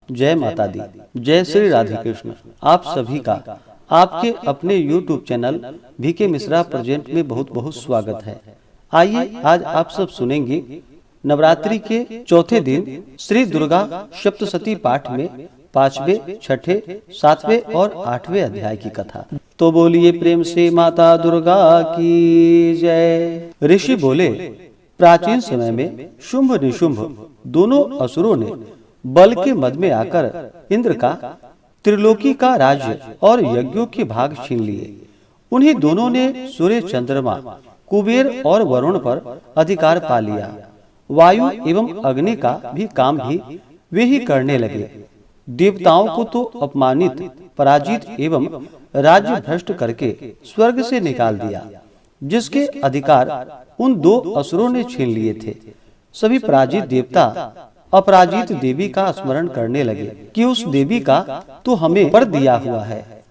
जय माता दी। जय श्री राधे कृष्ण। आप सभी का आपके अपने YouTube channel VK Mishra present में बहुत बहुत स्वागत है। आइए आज आप सब सुनेंगे नवरात्रि के चौथे दिन श्री दुर्गा सप्तशती पाठ में 5वें, 6ठे, 7वें और 8वें अध्याय की कथा। तो बोलिए प्रेम से माता दुर्गा की जय। ऋषि बोले, प्राचीन समय में शुंभ निशुंभ दोनों असुरों ने बल के मद में आकर इंद्र का, त्रिलोकी का राज्य और यज्ञों के भाग छीन लिए। उन्हीं दोनों ने सूर्य, चंद्रमा, कुबेर और वरुण पर अधिकार पा लिया। वायु एवं अग्नि का भी काम भी वे ही करने लगे। देवताओं को तो अपमानित, पराजित एवं राज्य भ्रष्ट करके स्वर्ग से निकाल दिया, जिसके अधिकार उन दो असुरों ने छीन लिए थे। सभी पराजित देवता अपराजित देवी का स्मरण करने लगे कि उस देवी का तो हमें वर दिया हुआ है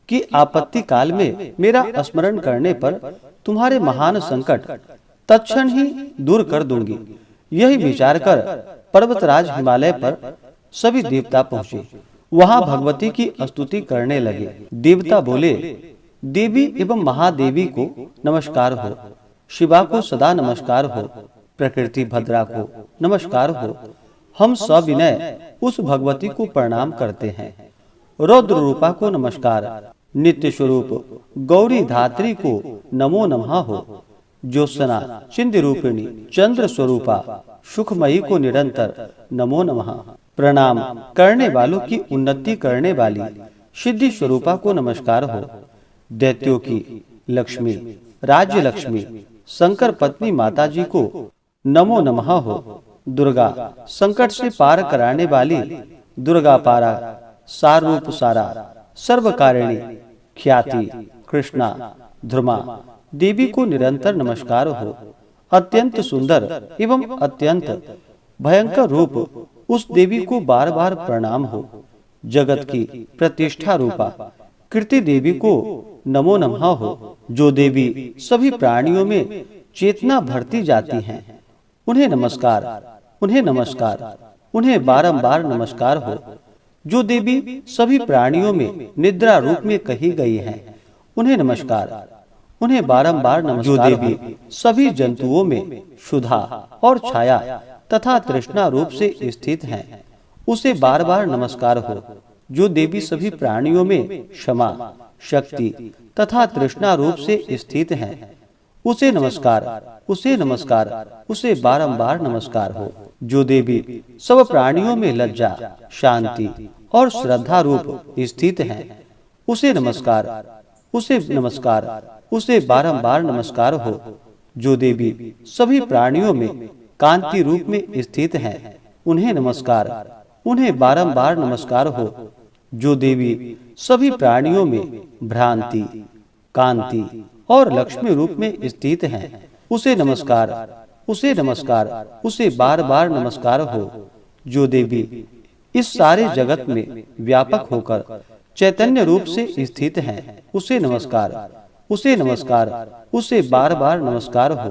कि आपत्ति काल में मेरा स्मरण करने पर तुम्हारे महान संकट तत्क्षण ही दूर कर दूंगी। यही विचार कर पर्वतराज हिमालय पर सभी देवता पहुँचे। वहां भगवती की स्तुति करने लगे। देवता बोले, देवी एवं महादेवी को नमस्कार हो, शिवा को सदा नमस्कार हो, प्रकृति भद्रा को नमस्कार हो। हम सविनय उस भगवती को प्रणाम करते हैं। रौद्र रूपा को नमस्कार, नित्य स्वरूप गौरी धात्री को नमो नमः हो। ज्योत्सना चिंद रूपिणी चंद्र स्वरूपा सुखमयी को निरंतर नमो नमः। प्रणाम करने वालों की उन्नति करने वाली सिद्धि स्वरूपा को नमस्कार हो। दैत्यों की लक्ष्मी, राज्य लक्ष्मी, शंकर पत्नी माता जी को नमो नमः हो। दुर्गा संकट से पार कराने वाली दुर्गा पारा, सार रूप सारा, सर्वकारिणी ख्याति कृष्णा ध्रुमा देवी को निरंतर नमस्कार हो। अत्यंत सुंदर एवं अत्यंत भयंकर रूप उस देवी को बार बार प्रणाम हो। जगत की प्रतिष्ठा रूपा कीर्ति देवी को नमो नमः हो। जो देवी सभी प्राणियों में चेतना भरती जाती हैं, उन्हें नमस्कार, उन्हें नमस्कार, उन्हें बारंबार नमस्कार हो। जो देवी सभी प्राणियों में निद्रा रूप में कही गई हैं, उन्हें नमस्कार, उन्हें बारंबार नमस्कार। जो देवी सभी जंतुओं में सुधा और छाया तथा तृष्णा रूप से स्थित हैं, उसे बार बार नमस्कार हो। जो देवी सभी प्राणियों में क्षमा, शक्ति तथा तृष्णा रूप से स्थित हैं, उसे नमस्कार, उसे नमस्कार, उसे बारंबार नमस्कार हो। जो देवी सब प्राणियों में लज्जा, शांति और श्रद्धा रूप स्थित हैं, उसे नमस्कार, उसे नमस्कार, उसे बारंबार नमस्कार हो। जो देवी सभी प्राणियों में कांति रूप में स्थित हैं, उन्हें नमस्कार, उन्हें बारंबार नमस्कार हो। जो देवी सभी प्राणियों में भ्रांति, कांति और लक्ष्मी रूप में स्थित हैं, उसे नमस्कार, उसे नमस्कार, उसे बार बार नमस्कार हो। जो देवी इस सारे जगत में व्यापक होकर चैतन्य रूप से स्थित हैं, उसे नमस्कार, उसे नमस्कार, उसे बार बार नमस्कार हो।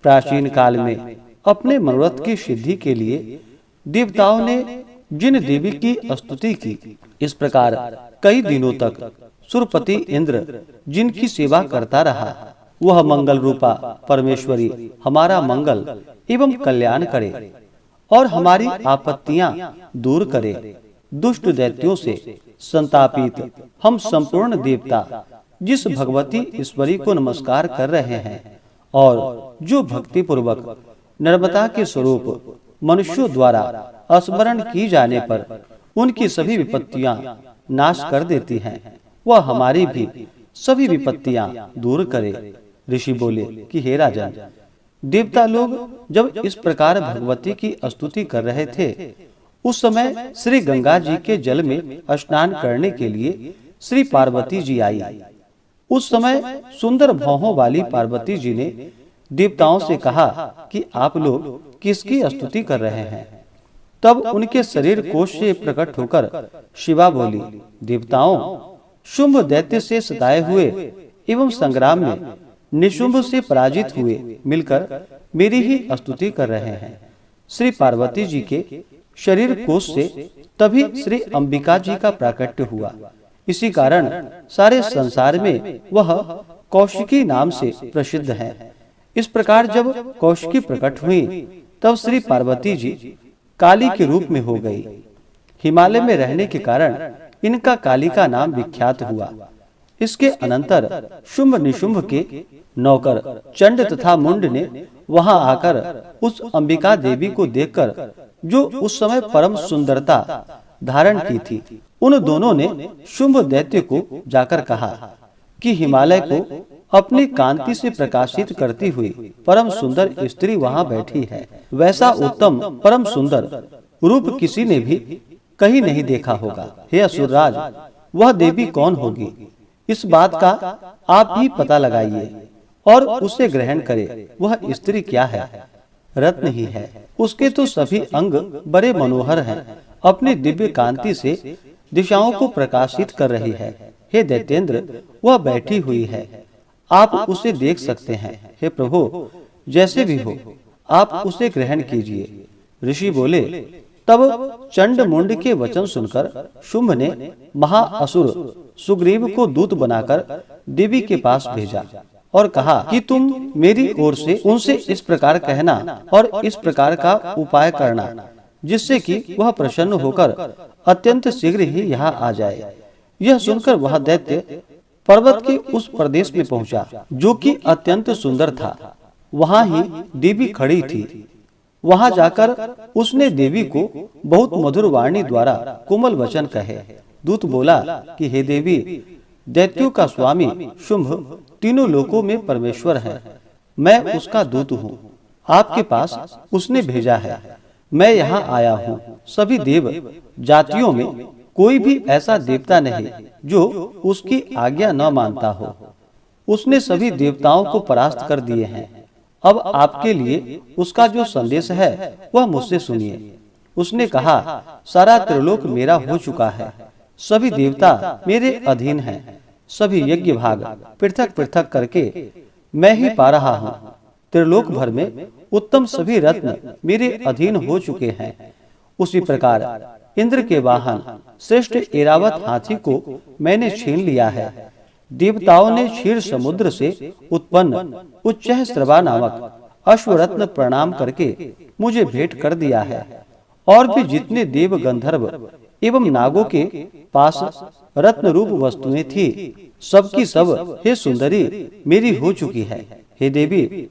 प्राचीन काल में अपने मनोरथ की सिद्धि के लिए देवताओं ने जिन देवी की स्तुति की, इस प्रकार कई दिनों तक सुरपति इंद्र जिनकी सेवा करता रहा, वह मंगल रूपा परमेश्वरी हमारा मंगल एवं कल्याण करे और हमारी आपत्तियां दूर करे। दुष्ट दैत्यों से संतापित हम संपूर्ण देवता जिस भगवती ईश्वरी को नमस्कार कर रहे हैं और जो भक्ति पूर्वक नर्मदा के स्वरूप मनुष्यों द्वारा स्मरण की जाने पर उनकी सभी विपत्तियां नाश कर देती हैं, वह हमारी भी सभी विपत्तियां दूर करे। ऋषि बोले कि हे राजन, देवता लोग जब इस प्रकार भगवती की स्तुति कर रहे थे, उस समय श्री गंगा जी के जल में स्नान करने के लिए श्री पार्वती जी आई। उस समय सुंदर भौहों वाली पार्वती जी ने देवताओं से कहा कि आप लोग किसकी स्तुति कर रहे हैं। तब उनके शरीर कोश से प्रकट होकर शिवा बोली, देवताओं, शुंभ दैत्य से सताए हुए एवं संग्राम में निशुंभ से पराजित हुए मिलकर मेरी ही स्तुति कर रहे हैं। श्री पार्वती जी के शरीर कोश से तभी श्री अंबिका जी का प्राकट्य हुआ। इसी कारण सारे संसार में वह कौशिकी नाम से प्रसिद्ध है। इस प्रकार जब कौशिकी प्रकट हुई तब श्री पार्वती जी काली के रूप में हो गई। हिमालय में रहने के कारण इनका काली का नाम विख्यात हुआ। इसके अनंतर शुंभ निशुंभ के नौकर चंड तथा मुंड ने वहां आकर उस अंबिका देवी को देखकर, जो उस समय परम सुंदरता धारण की थी, उन दोनों ने शुंभ दैत्य को जाकर कहा कि हिमालय को अपनी कांति से प्रकाशित करती हुई परम सुंदर स्त्री वहां बैठी है। वैसा उत्तम परम सुंदर रूप किसी ने भी कहीं नहीं देखा होगा। हे असुरराज, वह देवी कौन होगी? इस बात का आप ही पता लगाइए और उसे ग्रहण करें। वह स्त्री क्या है? रत्न ही है। उसके तो सभी अंग बड़े मनोहर हैं। अपनी दिव्य कांति से दिशाओं को प्रकाशित कर रही है। हे दैत्येंद्र, वह बैठी हुई है, आप उसे देख सकते हैं। हे प्रभु, जैसे भी हो आप उसे ग्रहण कीजिए। ऋषि बोले, तब चंड मुंड के वचन सुनकर शुंभ ने महाअसुर सुग्रीव को दूत बनाकर देवी के पास भेजा और कहा कि तुम मेरी ओर से उनसे इस प्रकार कहना और इस प्रकार का उपाय करना, जिससे कि वह प्रसन्न होकर अत्यंत शीघ्र ही यहाँ आ जाए। यह सुनकर वह दैत्य पर्वत के उस प्रदेश में पहुंचा, जो कि अत्यंत सुंदर था। वहां ही देवी खड़ी थी। वहां जाकर उसने देवी को बहुत मधुर वाणी द्वारा कोमल वचन कहे। दूत बोला कि हे देवी, दैत्यों का स्वामी शुंभ तीनों लोकों में परमेश्वर है। मैं उसका दूत हूँ। आपके पास उसने भेजा है। मैं यहाँ आया हूँ। सभी देव जातियों में कोई भी ऐसा देवता नहीं जो उसकी आज्ञा न मानता हो। उसने सभी देवताओं को परास्त कर दिए हैं। अब आपके लिए उसका जो संदेश है वह मुझसे सुनिए। उसने कहा, सारा त्रिलोक मेरा हो चुका है। सभी देवता मेरे अधीन हैं। सभी यज्ञ भाग पृथक पृथक करके मैं ही पा रहा हूँ। त्रिलोक भर में उत्तम सभी रत्न मेरे अधीन हो चुके हैं। उसी प्रकार इंद्र के वाहन श्रेष्ठ ऐरावत हाथी को मैंने छीन लिया है। देवताओं ने क्षीर समुद्र से उत्पन्न उच्चैःस्रवा नामक अश्वरत्न प्रणाम करके मुझे भेंट कर दिया है। और भी जितने देव गंधर्व एवं नागों के पास रत्न रूप वस्तुएं थी, सबकी सब हे सुंदरी मेरी हो चुकी है। हे देवी,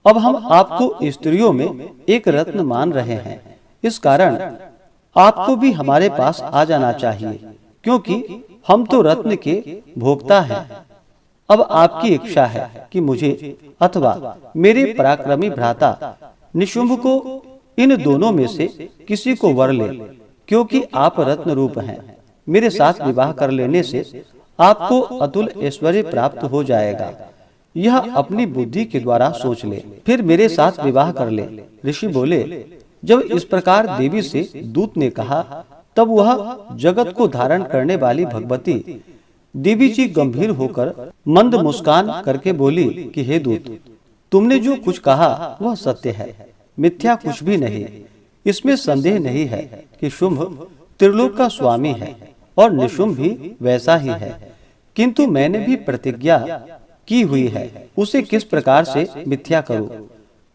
अब हम आपको स्त्रियों में एक रत्न मान रहे हैं। इस कारण आपको भी हमारे पास आ जाना चाहिए, क्योंकि हम तो रत्न के भोक्ता हैं। अब आपकी इच्छा है कि मुझे अथवा मेरे पराक्रमी भ्राता निशुंभ को इन दोनों में से किसी को वर ले, क्योंकि आप रत्न रूप हैं। मेरे साथ विवाह कर लेने से आपको अतुल ऐश्वर्य प्राप्त हो जाएगा। यह अपनी बुद्धि के द्वारा सोच ले, फिर मेरे साथ विवाह कर ले। ऋषि बोले, जब इस प्रकार देवी से दूत ने कहा, तब वह जगत को धारण करने वाली भगवती देवी जी गंभीर होकर मंद मुस्कान करके बोली कि हे दूत, तुमने जो कुछ कहा वह सत्य है, मिथ्या कुछ भी नहीं। इसमें संदेह नहीं है कि शुंभ त्रिलोक का स्वामी है और निशुंभ भी वैसा ही है। किंतु मैंने भी प्रतिज्ञा की हुई है, उसे किस प्रकार से मिथ्या करूं?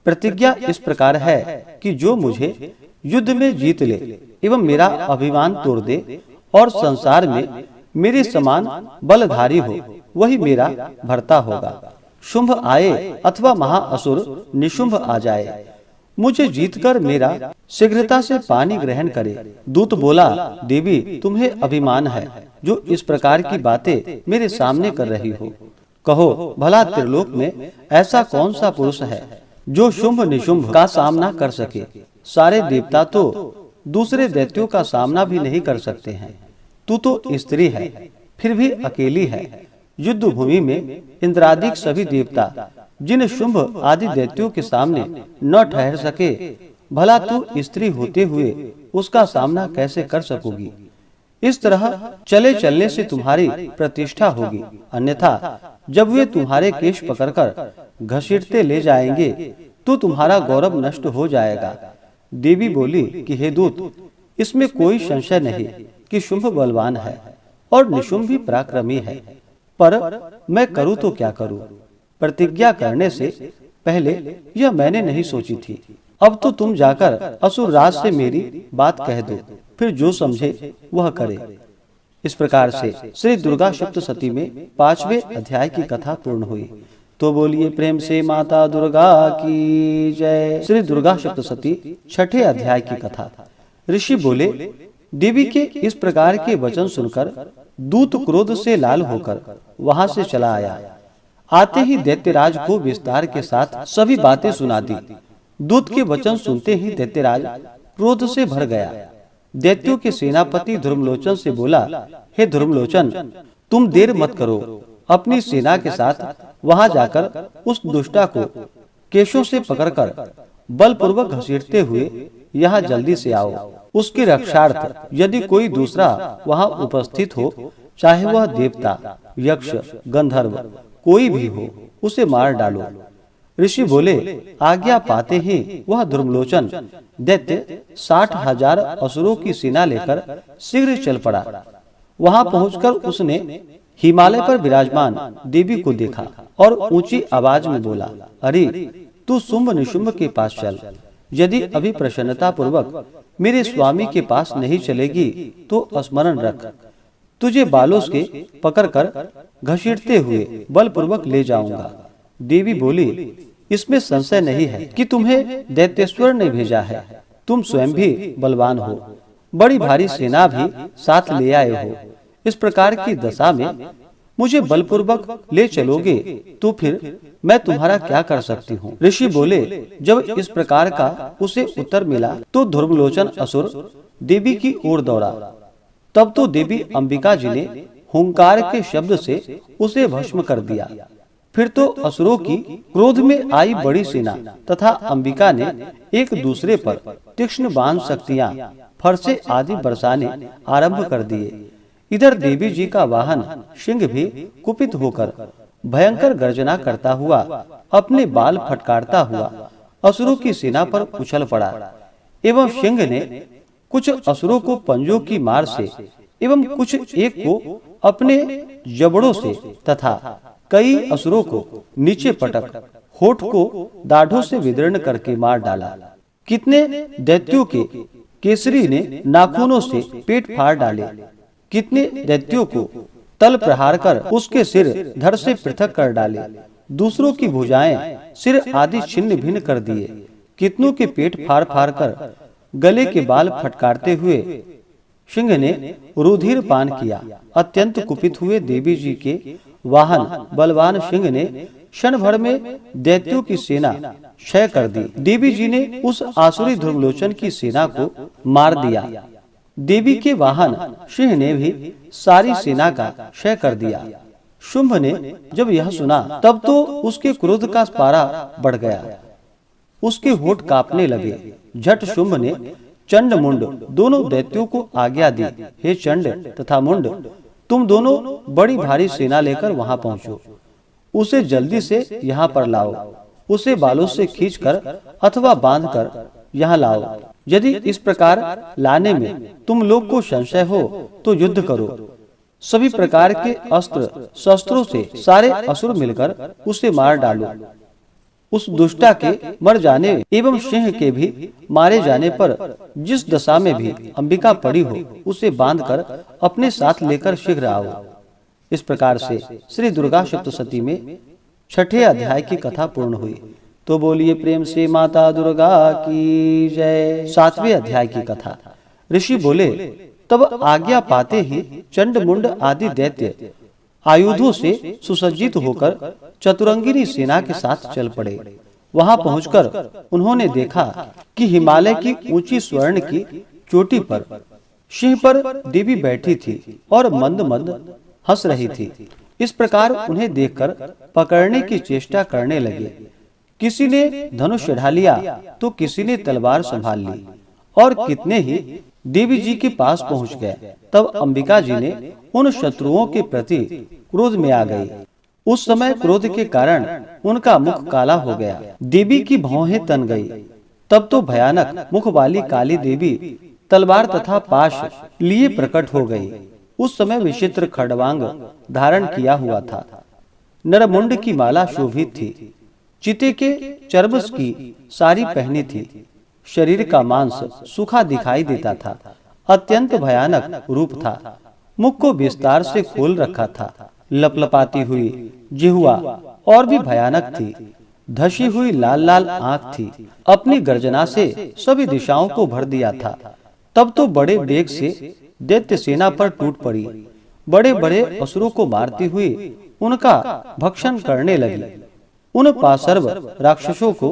प्रतिज्ञा इस प्रकार है कि जो मुझे युद्ध में जीत ले एवं मेरा अभिमान तोड़ दे और संसार में मेरे समान बलधारी हो, वही मेरा भर्ता होगा। शुंभ आए अथवा महाअसुर निशुंभ आ जाए, मुझे जीतकर मेरा शीघ्रता से पानी ग्रहण करे। दूत बोला, देवी, तुम्हें अभिमान है जो इस प्रकार की बातें मेरे सामने कर रही हो। कहो, भला त्रिलोक में ऐसा कौन सा पुरुष है जो शुंभ निशुंभ का सामना कर सके? सारे देवता तो दूसरे दैत्यों का सामना भी नहीं कर सकते हैं। तू तो स्त्री है, फिर भी अकेली है। युद्ध भूमि में इंद्रादिक सभी देवता जिन शुंभ आदि दैत्यों के सामने न ठहर सके, भला तू स्त्री होते हुए उसका सामना कैसे कर सकोगी? इस तरह चले चलने से तुम्हारी प्रतिष्ठा होगी, अन्यथा जब वे तुम्हारे केश पकड़कर घसीटते ले जाएंगे तो तुम्हारा गौरव नष्ट हो जाएगा। देवी बोली कि हे दूत, इसमें कोई संशय नहीं कि शुंभ बलवान है और निशुंभ भी पराक्रमी है, पर मैं करूं तो क्या करूं? प्रतिज्ञा करने से पहले यह मैंने नहीं सोची थी। अब तो तुम जाकर असुर राज से मेरी बात कह दो, फिर जो समझे वह करे। इस प्रकार से श्री दुर्गा सप्तशती में 5वें अध्याय की कथा पूर्ण हुई। तो बोलिए प्रेम से माता दुर्गा की जय। श्री दुर्गा सप्तशती 6ठे अध्याय की कथा। ऋषि बोले, देवी के इस प्रकार के वचन सुनकर दूत क्रोध से लाल होकर वहां से चला आया। आते ही दैत्यराज को विस्तार के साथ सभी बातें सुना दी। दूत के वचन सुनते ही दैत्यराज क्रोध से भर गया। दैत्यों के सेनापति धर्मलोचन से बोला, हे धर्मलोचन, तुम देर मत करो, अपनी सेना के साथ वहां जाकर उस दुष्टा को केशों से पकड़कर बलपूर्वक घसीटते हुए यहाँ जल्दी से आओ। उसकी रक्षार्थ यदि कोई दूसरा वहां उपस्थित हो, चाहे वह देवता, यक्ष, गंधर्व कोई भी हो, उसे मार डालो। ऋषि बोले, आज्ञा पाते ही वह धर्मलोचन दैत्य 60,000 असुरों की सेना लेकर शीघ्र चल पड़ा। वहां पहुंचकर उसने हिमालय पर विराजमान देवी को देखा और ऊंची आवाज में बोला, अरे तू शुंभ निशुंभ के पास चल। यदि अभी प्रसन्नता पूर्वक मेरे स्वामी के पास नहीं चलेगी तो स्मरण रख, तुझे बालों से पकड़कर घसीटते हुए बलपूर्वक ले जाऊंगा। देवी बोली, इसमें संशय नहीं है कि तुम्हें दैत्येश्वर ने भेजा है। तुम स्वयं भी बलवान हो, बड़ी भारी सेना भी साथ ले आए हो। इस प्रकार की दशा में मुझे बलपूर्वक ले चलोगे तो फिर मैं तुम्हारा क्या कर सकती हूँ? ऋषि बोले, जब इस प्रकार का उसे उत्तर मिला तो धर्मलोचन असुर देवी की ओर दौड़ा। तब तो देवी अंबिका जी ने हुंकार के शब्द से उसे भस्म कर दिया। फिर तो असुरों की क्रोध में आई बड़ी सेना तथा अंबिका ने एक दूसरे पर तीक्ष्ण बाण शक्तियां, फरसे आदि बरसाने आरंभ कर दिए। इधर देवी जी का वाहन सिंह भी कुपित होकर भयंकर गर्जना करता हुआ अपने बाल फटकारता हुआ असुरों की सेना पर उछल पड़ा एवं सिंह ने कुछ असुरों को पंजों की मार से एवं कुछ एक को अपने जबड़ों से तथा कई असुरों को नीचे पटक होठ को दाढ़ों से विदीर्ण करके मार डाला। कितने दैत्यों के केसरी ने नाखूनों से पेट फाड़ डाले। कितने दैत्यों को तल प्रहार कर उसके सिर धड़ से पृथक कर डाले। दूसरों की भुजाएं, सिर आदि छिन्न भिन्न कर दिए। कितनों के पेट फाड़ फाड़ कर गले के बाल फटकारते हुए सिंह ने रुधिर पान किया। अत्यंत कुपित हुए देवी जी के वाहन बलवान सिंह ने क्षण भर में दैत्यों की सेना क्षय कर दी। देवी जी ने उस आसुरी धर्मलोचन की सेना को मार दिया। देवी के वाहन सिंह ने भी सारी सेना का क्षय कर दिया। शुंभ ने जब यह सुना तब तो उसके क्रोध का पारा बढ़ गया, उसके होठ कांपने लगे। झट शुंभ ने चंड मुंड दोनों दैत्यों को आज्ञा दी, हे चंड तथा मुंड, तुम दोनों बड़ी भारी सेना लेकर वहां पहुंचो। उसे जल्दी से यहाँ पर लाओ। उसे बालों से खींचकर अथवा बांधकर यहाँ लाओ। यदि इस प्रकार लाने में तुम लोग को संशय हो तो युद्ध करो। सभी प्रकार के अस्त्र शस्त्रों से सारे असुर मिलकर उसे मार डालो। उस दुष्टा के मर जाने एवं सिंह के भी मारे जाने पर जिस दशा में भी अंबिका पड़ी हो, उसे बांधकर अपने साथ लेकर शीघ्र आओ। इस प्रकार से श्री दुर्गा सप्तशती में 6ठे अध्याय की कथा पूर्ण हुई। तो बोलिए प्रेम से माता दुर्गा की जय। 7वें अध्याय की कथा। ऋषि बोले, तब आज्ञा पाते ही चंड मुंड आदि दैत्य आयुधों से सुसज्जित होकर चतुरंगिनी सेना के साथ चल पड़े। वहां पहुंचकर उन्होंने देखा कि हिमालय की ऊंची स्वर्ण की चोटी पर सिंह पर देवी बैठी थी और मंद मंद हंस रही थी। इस प्रकार उन्हें देखकर पकड़ने की चेष्टा करने लगे। किसी ने धनुष चढ़ा लिया तो किसी ने तलवार संभाल ली और कितने ही देवी जी के पास पहुंच गए। तब अंबिका जी ने उन शत्रुओं के प्रति क्रोध में आ गई। उस समय क्रोध के कारण उनका मुख काला हो गया, देवी की भौहें तन गई। तब तो भयानक मुख वाली काली देवी तलवार तथा पाश लिए प्रकट हो गई। उस समय विचित्र खड़वांग धारण किया हुआ था। नरमुंड की माला शोभित थी। चिते के चर्बस की साड़ी पहनी थी। शरीर का मांस सूखा दिखाई देता था। अत्यंत भयानक रूप था। मुख को विस्तार से खोल रखा था। लपलपाती हुई जिह्वा और भी भयानक थी। धसी हुई लाल लाल आंख थी। अपनी गर्जना से सभी दिशाओं को भर दिया था। तब तो बड़े वेग से दैत्य सेना पर टूट पड़ी। बड़े बड़े असुरों को मारती हुई उनका भक्षण करने लगी। उन पाशर्व राक्षसों को,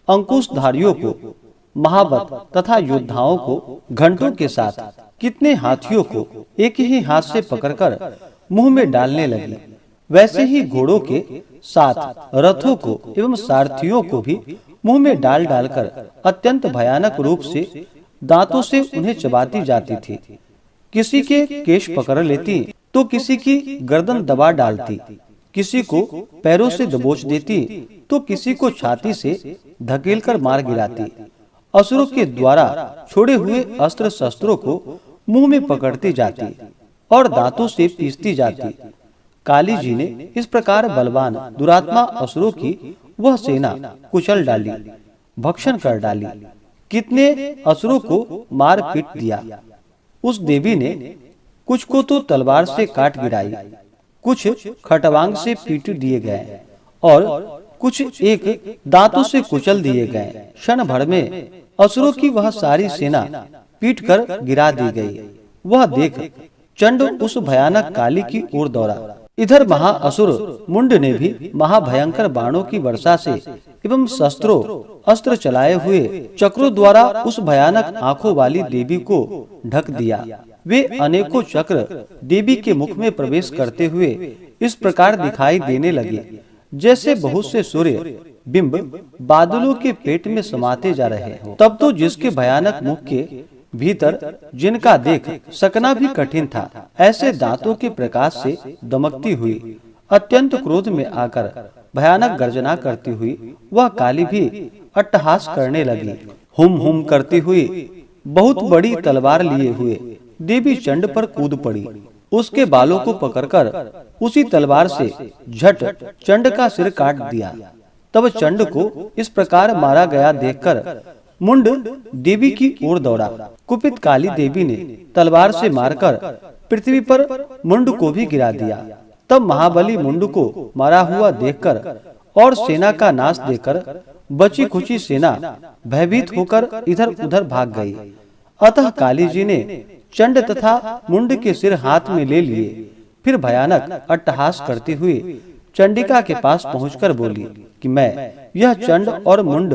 अंकुशधारियों को, महावत तथा योद्धाओं को घंटों के साथ कितने हाथियों को एक ही हाथ से पकड़कर मुंह में डालने लगी। वैसे ही घोड़ों के साथ रथों को एवं सारथियों को भी मुंह में डाल डालकर अत्यंत भयानक रूप से दांतों से उन्हें चबाती जाती थी। किसी के केश पकड़ लेती तो किसी की गर्दन दबा डालती, किसी को पैरों से दबोच देती तो किसी को छाती से धकेलकर मार गिराती। असुरों के द्वारा छोड़े हुए अस्त्र शस्त्रों को मुंह में पकड़ती जाती और दांतों से पीसती जाती। काली जी ने इस प्रकार बलवान दुरात्मा असुरों की वह सेना कुचल डाली, भक्षण कर डाली। कितने असुरों को मार पीट दिया। उस देवी ने कुछ को तो तलवार से काट गिराई, कुछ खटवांग से पीट दिए गए और कुछ एक दांतों से कुचल दिए गए। क्षण भर में असुरों की वह सारी सेना पीट कर गिरा दी गई। वह देख चंड उस भयानक काली की ओर दौड़ा। इधर महाअसुर मुंड ने भी महाभयंकर बाणों की वर्षा से एवं शस्त्रों अस्त्र चलाए हुए चक्रों द्वारा उस भयानक आंखों वाली देवी को ढक दिया। वे अनेकों चक्र देवी के मुख में प्रवेश करते हुए इस प्रकार दिखाई देने लगे जैसे बहुत से सूर्य बिंब बादलों के पेट में समाते जा रहे हो। तब तो जिसके भयानक मुख के भीतर जिनका देख सकना भी कठिन था, ऐसे दांतों के प्रकाश से दमकती हुई अत्यंत क्रोध में आकर भयानक गर्जना करती हुई वह काली भी अट्टहास करने लगी। हुम हुम करती हुई बहुत बड़ी तलवार लिए हुए देवी चंड पर कूद पड़ी। उसके बालों को पकड़कर उसी तलवार से झट चंड का सिर काट दिया। तब चंड को इस प्रकार मारा गया देखकर मुंड देवी की ओर दौड़ा। कुपित काली देवी ने तलवार से मारकर पृथ्वी पर मुंड को भी गिरा दिया। तब महाबली मुंड को मारा हुआ देखकर और सेना का नाश देखकर बची खुची सेना भयभीत होकर इधर उधर भाग गई। अतः काली जी ने चंड तथा मुंड के सिर हाथ में ले लिए। फिर भयानक अट्टहास करती हुई चंडिका के पास पहुंचकर बोली कि मैं यह चंड और मुंड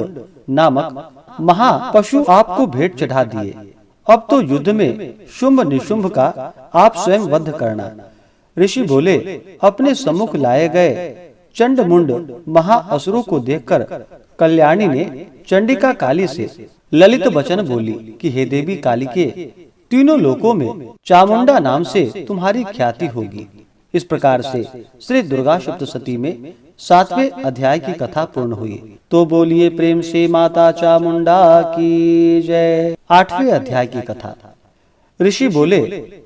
नामक महापशु आपको भेंट चढ़ा दिए। अब तो युद्ध में शुंभ निशुंभ का आप स्वयं वध करना। ऋषि बोले, अपने सम्मुख लाए गए चंड मुंड महाअसुरों को देखकर कल्याणी ने चंडिका काली से ललित वचन बोली कि हे देवी कालिके, तीनों लोकों में चामुंडा नाम से तुम्हारी ख्याति होगी। इस प्रकार से श्री दुर्गा सप्तशती में 7वें अध्याय की कथा पूर्ण हुई। तो बोलिए प्रेम से माता चामुंडा की जय। 8वें अध्याय की कथा। ऋषि बोले,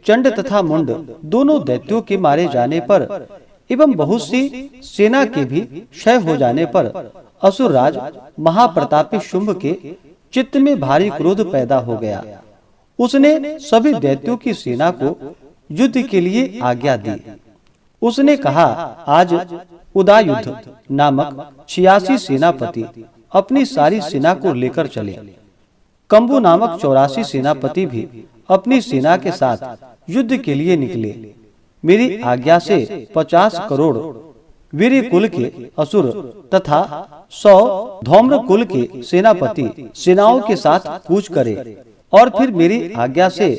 चंड तथा मुंड दोनों दैत्यों के मारे जाने पर एवं बहुत सी सेना के भी क्षय हो जाने पर असुरराज महाप्रतापी शुंभ के चित्त में भारी क्रोध पैदा हो गया। उसने सभी दैत्यों की सेना को युद्ध के लिए आज्ञा दी। उसने कहा, आज उदायुद्ध नामक 86 सेनापति अपनी सारी सेना को लेकर चले। कंबु नामक 84 सेनापति भी अपनी सेना के साथ युद्ध के लिए निकले। मेरी आज्ञा से 50 करोड़ वीर कुल के असुर तथा 100 धौम्र कुल के सेनापति सेनाओं के साथ कूच करे और फिर मेरी आज्ञा से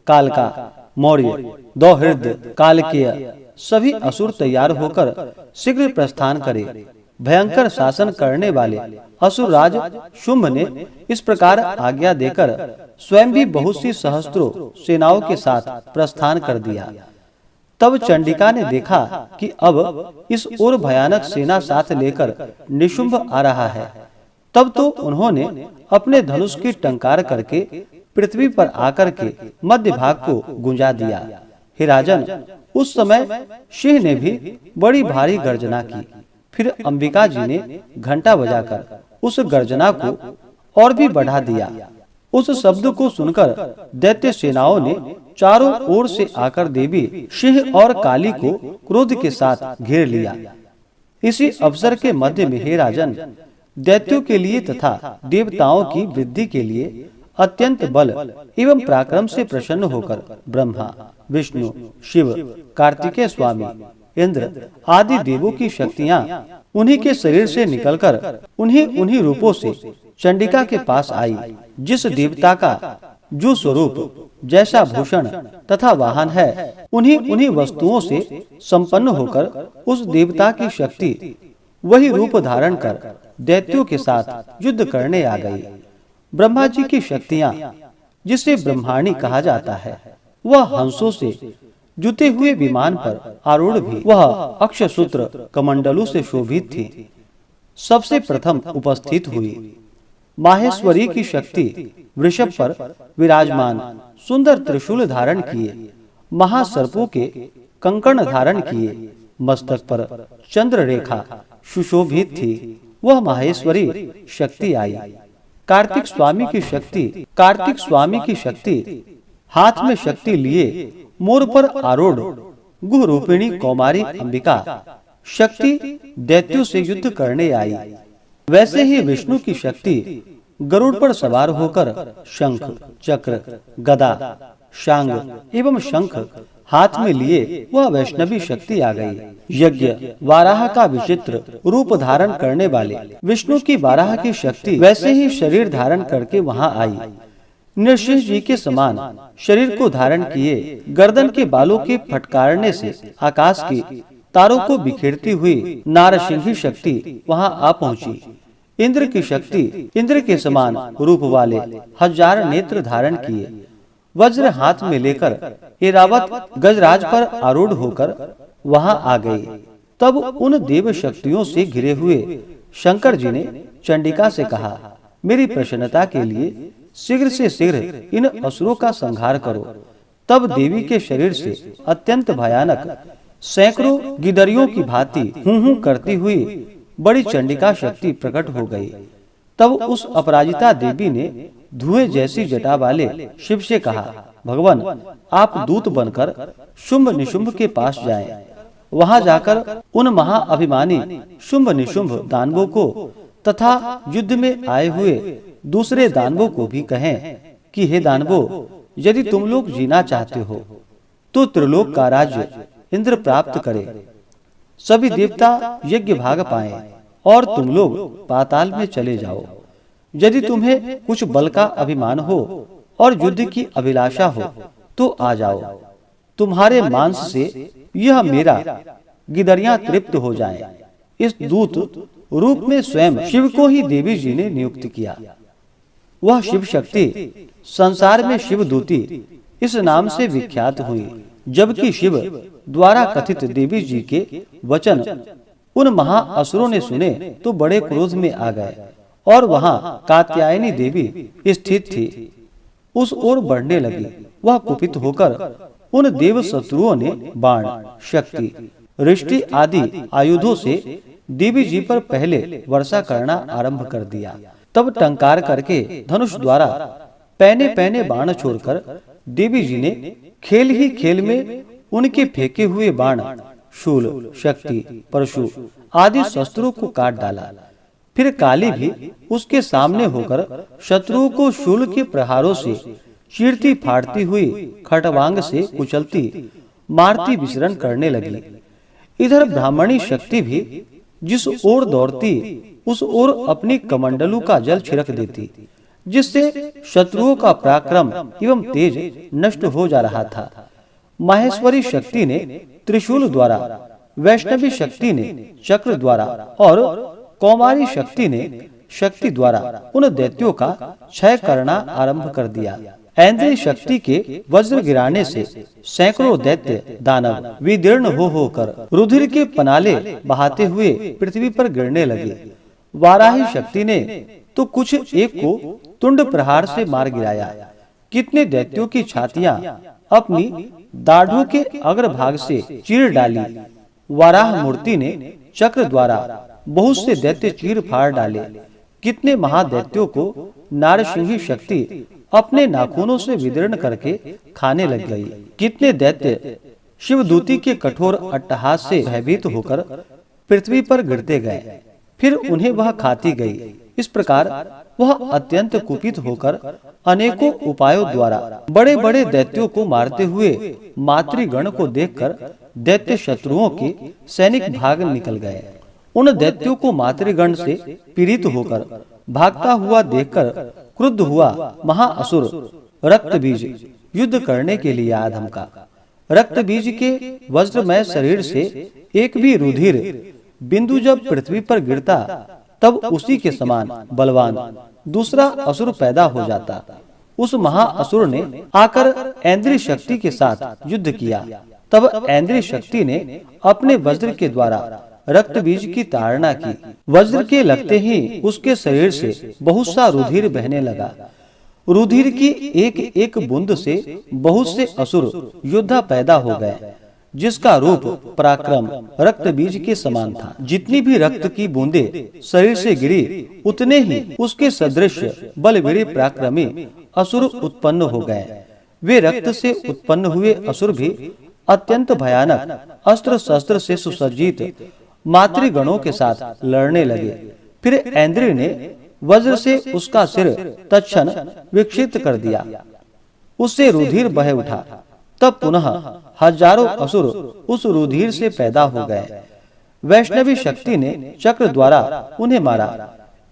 कालका, मौर्य, दौहिर्द, कालकेय सभी असुर तैयार होकर शीघ्र प्रस्थान करे। भयंकर शासन करने वाले असुर राज शुंभ ने इस प्रकार आज्ञा देकर स्वयं भी बहुत सी सहस्त्रों सेनाओं के साथ प्रस्थान कर दिया। तब चंडिका ने देखा कि अब इस ओर भयानक सेना साथ लेकर निशुंभ आ रहा है। तब तो उन्होंने अपने धनुष की टंकार करके पृथ्वी पर आकर के मध्य भाग को गुंजा दिया। हे राजन, उस समय सिंह ने भी बड़ी भारी गर्जना की। फिर अंबिका जी ने घंटा बजाकर उस गर्जना को और भी बढ़ा दिया। उस शब्द को सुनकर दैत्य सेनाओं ने चारों ओर से आकर देवी सिंह और काली को क्रोध के साथ घेर लिया। इसी अवसर के मध्य में हे राजन, दैत्यों के लिए तथा देवताओं की वृद्धि के लिए अत्यंत बल एवं पराक्रम से प्रसन्न होकर ब्रह्मा, विष्णु, शिव, कार्तिकेय स्वामी, इंद्र आदि देवों की शक्तियां उन्हीं के शरीर से निकलकर उन्हीं रूपों से चंडिका के पास आई। जिस देवता का जो स्वरूप, जैसा भूषण तथा वाहन है, उन्हीं वस्तुओं से संपन्न होकर उस देवता की शक्ति वही रूप धारण कर दैत्यों के साथ युद्ध करने आ गई। ब्रह्मा जी की शक्तियां, जिसे ब्रह्माणी कहा जाता है, वह हंसों से जुते हुए विमान पर आरूढ़ भी वह अक्षसूत्र कमंडलों से शोभित थी। सबसे प्रथम उपस्थित हुई। माहेश्वरी की शक्ति वृषभ पर विराजमान, सुंदर त्रिशूल धारण किए, महासर्पों के कंकण धारण किए, मस्तक पर चंद्र रेखा सुशोभित थी, वह माहेश्वरी शक्ति आई। कार्तिक स्वामी की शक्ति हाथ में शक्ति लिए मोर पर आरूढ़ गुह रूपिणी कौमारी अंबिका शक्ति दैत्यों से युद्ध करने आई। वैसे ही विष्णु की शक्ति गरुड़ पर सवार होकर शंख, चक्र, गदा, शांग एवं शंख हाथ में लिए वह वैष्णवी शक्ति आ गई। यज्ञ वाराह का विचित्र रूप धारण करने वाले विष्णु की वाराह की शक्ति वैसे ही शरीर धारण करके वहां आई। नृसिंह जी के समान शरीर को धारण किए, गर्दन के बालों के फटकारने से आकाश की तारों को बिखेरती हुई नारसिंही शक्ति वहां आ पहुंची। इंद्र की शक्ति इंद्र के समान रूप वाले 1000 नेत्र धारण किए, वज्र हाथ में लेकर ऐरावत गजराज पर आरूढ़ होकर वहां आ गई। तब उन देव शक्तियों से घिरे हुए शंकर जी ने चंडिका से कहा, मेरी प्रसन्नता के लिए शीघ्र से शीघ्र इन असुरों का संहार करो। तब देवी के शरीर से अत्यंत भयानक सैकड़ों गिदरियों की भांति हूं करती हुई बड़ी चंडिका शक्ति प्रकट हो गई। तब उस अपराजिता देवी ने धुएं जैसी जटा वाले शिव से कहा, भगवान, आप दूत बनकर शुंभ निशुंभ के पास जाएं। वहां जाकर उन महाअभिमानी शुंभ निशुंभ दानवों को तथा युद्ध में आए हुए दूसरे दानवों को भी कहें कि हे दानवों, यदि तुम लोग जीना चाहते हो तो त्रिलोक का राज्य इंद्र प्राप्त करे, सभी देवता यज्ञ भाग पाएं और तुम लोग पाताल में चले जाओ। यदि तुम्हें कुछ बल का अभिमान हो और युद्ध की अभिलाषा हो तो आ जाओ। तुम्हारे मांस से यह मेरा गिदरियां तृप्त हो जाएं। इस दूत रूप में स्वयं शिव को ही देवी जी ने नियुक्त किया। वह शिव शक्ति संसार में शिवदूती इस नाम से विख्यात हुई। जबकि शिव द्वारा कथित देवी जी के वचन उन महाअसुरों ने सुने तो बड़े क्रोध में आ गए और वहां कात्यायनी देवी स्थित थी, उस ओर बढ़ने लगी। वह कुपित होकर उन देव शत्रुओं ने बाण, शक्ति, रिष्टि आदि आयुधों से देवी जी पर पहले वर्षा करना आरंभ कर दिया। तब टंकार करके धनुष द्वारा पैने पैने बाण छोड़कर देवी जी ने खेल ही खेल में उनके फेंके हुए बाण, शूल, शक्ति, परशु आदि शस्त्रों को काट डाला। फिर काली भी उसके सामने होकर शत्रुओं को शूल के प्रहारों से चीरती फाड़ती हुई खटवांग से कुचलती मारती विचरण करने लगी। इधर ब्राह्मणी शक्ति भी जिस ओर दौड़ती उस ओर अपनी कमंडलू का जल छिड़क देती, जिससे शत्रुओं का पराक्रम एवं तेज नष्ट हो जा रहा था। माहेश्वरी शक्ति ने त्रिशूल द्वारा, वैष्णवी शक्ति ने चक्र द्वारा और कौमारी शक्ति ने शक्ति द्वारा उन दैत्यों का क्षय करना आरंभ कर दिया। ऐन्द्रिय शक्ति के वज्र गिराने से सैकड़ों दैत्य दानव विदीर्ण हो होकर रुधिर के पनाले बहाते हुए पृथ्वी पर गिरने लगे। वाराही शक्ति ने तो कुछ एक को तुंड प्रहार से मार गिराया। कितने दैत्यों की छातियां अपनी दाढ़ों के अग्रभाग से चीर डाली। वाराह मूर्ति ने चक्र द्वारा बहुत से दैत्य चीर फाड़ डाले। कितने महादैत्यों को नारसिंही शक्ति अपने नाखूनों से विदीर्ण करके खाने लग गई। कितने दैत्य शिवदूती के कठोर अट्टहास से भयभीत होकर पृथ्वी पर गिरते गए, फिर उन्हें वह खाती गई। इस प्रकार वह अत्यंत कुपित होकर अनेकों उपायों द्वारा बड़े बड़े दैत्यों को मारते हुए मातृगण को देखकर दैत्य शत्रुओं के सैनिक भाग निकल गए। उन दैत्यों को मातृगण से पीड़ित होकर भागता हुआ देखकर क्रुद्ध हुआ महाअसुर रक्तबीज युद्ध करने के लिए आ धमका। रक्तबीज के वज्रमय शरीर से एक भी रुधिर बिंदु जब पृथ्वी पर गिरता तब उसी के समान बलवान दूसरा असुर पैदा हो जाता। उस महाअसुर ने आकर ऐन्द्रिय शक्ति के साथ युद्ध किया। तब ऐन्द्रिय शक्ति ने अपने वज्र के द्वारा रक्तबीज की ताड़ना की। वज्र के लगते ही उसके शरीर से बहुत सा रुधिर बहने लगा। रुधिर की एक एक बूंद से बहुत से असुर योद्धा पैदा हो गए, जिसका रूप पराक्रम रक्तबीज के समान था। जितनी भी रक्त की बूंदें शरीर से गिरी, उतने ही उसके सदृश बलवीर पराक्रमी असुर उत्पन्न हो गए। वे रक्त से उत्पन्न हुए असुर भी अत्यंत भयानक अस्त्र शस्त्र से सुसज्जित मातृगणों के साथ लड़ने लगे। फिर ऐन्द्रिय ने वज्र से उसका सिर तत्क्षण विक्षिप्त कर दिया। उससे रुधिर बह उठा। तब पुनः हजारों असुर उस रुधिर से पैदा हो गए। वैष्णवी शक्ति ने चक्र द्वारा उन्हें मारा।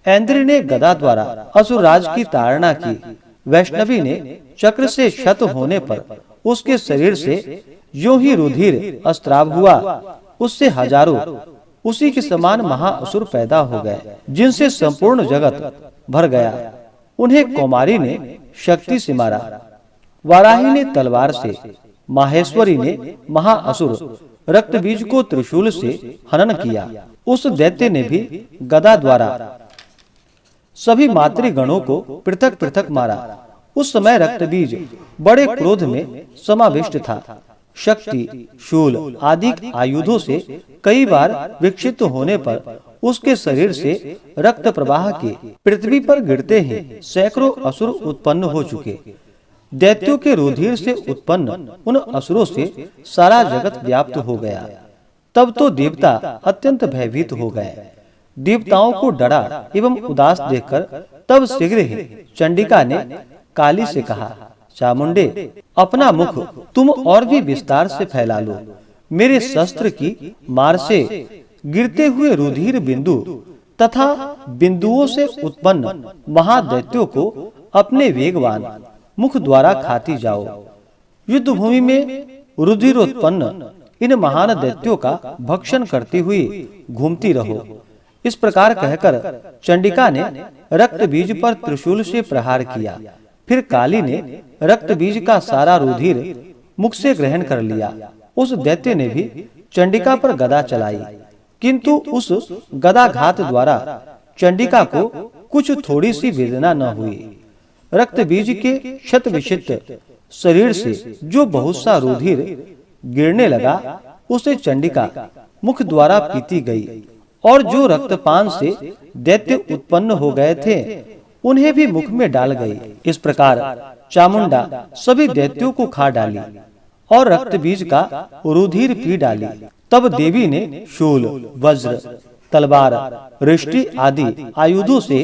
ऐन्द्रिय ने गदा द्वारा असुरराज की ताड़ना की। वैष्णवी ने चक्र से क्षत होने पर उसके शरीर से जो ही रुधिर अस्त्राव हुआ, उससे हजारों उसी के समान महाअसुर पैदा हो गए, जिनसे संपूर्ण जगत भर गया। उन्हें कौमारी ने शक्ति से मारा। वाराही ने तलवार से, माहेश्वरी ने महाअसुर रक्तबीज को त्रिशूल से हनन किया। उस दैत्य ने भी गदा द्वारा सभी मातृगणों को पृथक पृथक मारा। उस समय रक्तबीज बड़े क्रोध में समाविष्ट था। शक्ति, शूल आदि आयुधों से कई बार विक्षिप्त होने पर उसके शरीर से रक्त प्रवाह के पृथ्वी पर गिरते ही सैकड़ों असुर उत्पन्न हो चुके। दैत्यों के रुधिर से उत्पन्न उन असुरों से सारा जगत व्याप्त हो गया। तब तो देवता अत्यंत भयभीत हो गए। देवताओं को डरा एवं उदास देखकर तब शीघ्र ही चंडिका ने काली से कहा, चामुंडे, अपना मुख तुम और भी विस्तार से फैला लो। मेरे शस्त्र की मार से गिरते हुए रुधिर बिंदु तथा बिंदुओं से उत्पन्न महादैत्यों को अपने वेगवान मुख द्वारा खाती जाओ। युद्ध भूमि में रुधिरोत्पन्न इन महान दैत्यों का भक्षण करती हुई घूमती रहो। इस प्रकार कहकर चंडिका ने रक्त बीज पर त्रिशूल से प्रहार किया। फिर काली ने रक्त बीज का सारा रुधिर मुख से ग्रहण कर लिया। उस दैत्य ने भी चंडिका पर गदा चलाई, किंतु उस गदाघात द्वारा चंडिका को कुछ थोड़ी सी वेदना न हुई। रक्त बीज के क्षत विक्षिप्त शरीर से जो बहुत सा रुधिर गिरने लगा, उसे चंडिका मुख द्वारा पीती गई, और जो रक्तपान से दैत्य उत्पन्न हो गए थे, उन्हें भी मुख में डाल गई। इस प्रकार चामुंडा सभी दैत्यों को खा डाली और रक्त बीज का रुधिर पी डाली। तब देवी ने शूल, वज्र, तलवार, रिष्टि आदि आयुधों से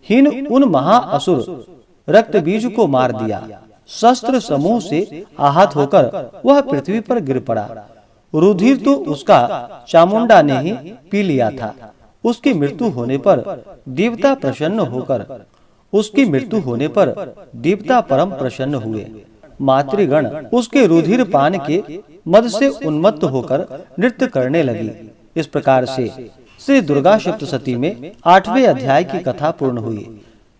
हीन उन महाअसुर रक्त बीज को मार दिया। शस्त्र समूह से आहत होकर वह पृथ्वी पर गिर पड़ा। रुधिर तो उसका चामुंडा ने ही पी लिया था। उसकी मृत्यु होने पर देवता परम प्रसन्न हुए। मातृगण उसके रुधिर पान के मद से उन्मत्त होकर नृत्य करने लगी। इस प्रकार से श्री दुर्गा सप्तशती में 8वें अध्याय की कथा पूर्ण हुई।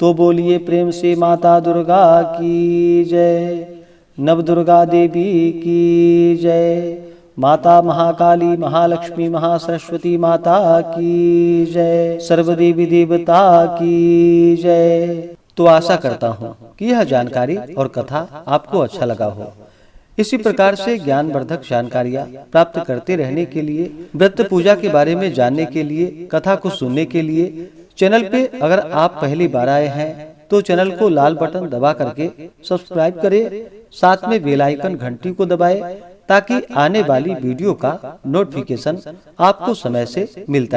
तो बोलिए प्रेम से माता दुर्गा की जय, नव दुर्गा देवी की जय, माता महाकाली महालक्ष्मी महासरस्वती माता की जय। सर्वदेवी देवता की जय। तो आशा करता हूँ कि यह जानकारी और कथा आपको अच्छा लगा हो। इसी प्रकार से ज्ञानवर्धक जानकारियाँ प्राप्त करते रहने के लिए, व्रत पूजा के बारे में जानने के लिए, कथा को सुनने के लिए चैनल पे अगर आप पहली बार आए हैं तो चैनल को लाल बटन दबा करके सब्सक्राइब करें, साथ में बेल आइकन घंटी को दबाएं ताकि आने वाली वीडियो का नोटिफिकेशन आपको समय से मिलता रहे।